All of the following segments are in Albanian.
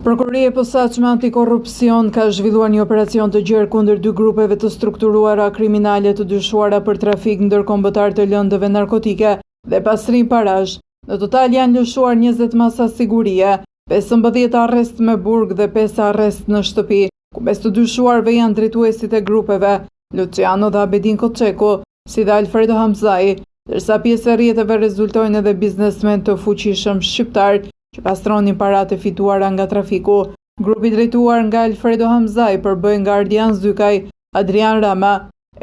Prokuroria e Posaçme Antikorrupsion ka zhvilluar një operacion të gjerë kundër dy grupeve të strukturuara kriminale të dyshuara për trafik ndërkombëtar të lëndëve narkotike dhe pastrim parash. Në total janë lëshuar 20 masa sigurie, 15 arrest me burg dhe 5 arrest në shtëpi, ku mes të dyshuarve janë drejtuesit e grupeve, Luciano dhe Abedin Koçeku, si dhe Alfredo Hamzai, ndërsa pjesë e rrjeteve rezultojnë edhe biznesmen të fuqishëm shqiptar që pastronin paratë e fituara nga trafiku. Grupi drejtuar nga Alfredo Hamzai përbëj nga Ardian Zykaj, Adrian Rama,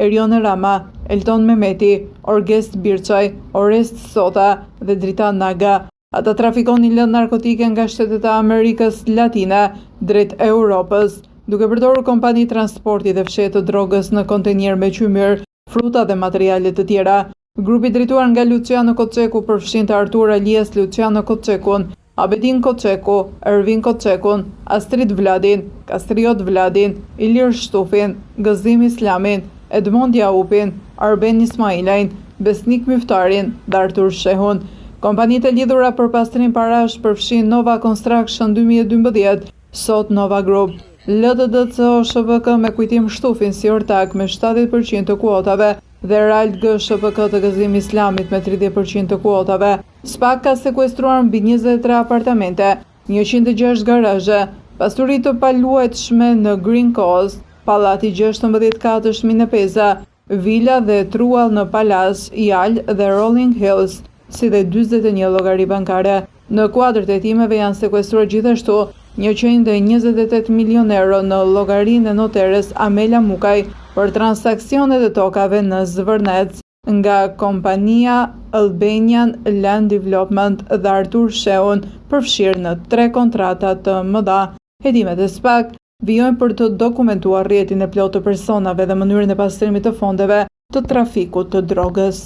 Erione Rama, Elton Mehmeti, Orgest Birçaj, Orest Sota dhe Dritan Naga. Ata trafikonin lëndë narkotike nga shtetet e Amerikës Latine drejt Europës, duke përdorur kompani transporti dhe fshehtë të drogës në kontenjer me qymyr, fruta dhe materiale të tjera. Grupi drejtuar nga Luciano Koçeku përfshin të Artur Alias Luciano Koçekun, Abedin Koçeku, Ervin Koçekun, Astrid Vladin, Kastriot Vladin, Ilir Shtufin, Gëzim Islamin, Edmond Jaupin, Arben Ismailajn, Besnik Myftarin dhe Artur Shehun. Kompanitë e lidhura për pastrim parash përfshin Nova Construction 2012, sot Nova Group, LDDCO SHPK me kujtim Shtufin si ortak me 70% të kuotave dhe Ralt G SHPK të Gëzim Islamit me 30% të kuotave. SPAK ka sekuestruar mbi 23 apartamente, 106 garazhe, pasuri të paluajtshme në Green Coast, pallati 16 katësh në Peza, vila dhe truall në Palas, Jal dhe Rolling Hills, si dhe 41 llogari bankare. Në kuadër të hetimeve janë sekuestruar gjithashtu 128 milion euro në llogarinë e noteres Amela Mukaj për transaksionet e tokave në Zvërnec nga kompania Albanian Land Development dhe Artur Shehun përfshirë në 3 kontrata të mëdha. Hetimet e SPAK vijojnë për të dokumentuar rrjetin e plotë të personave dhe mënyrën e pastrimit të fondeve të trafikut të drogës.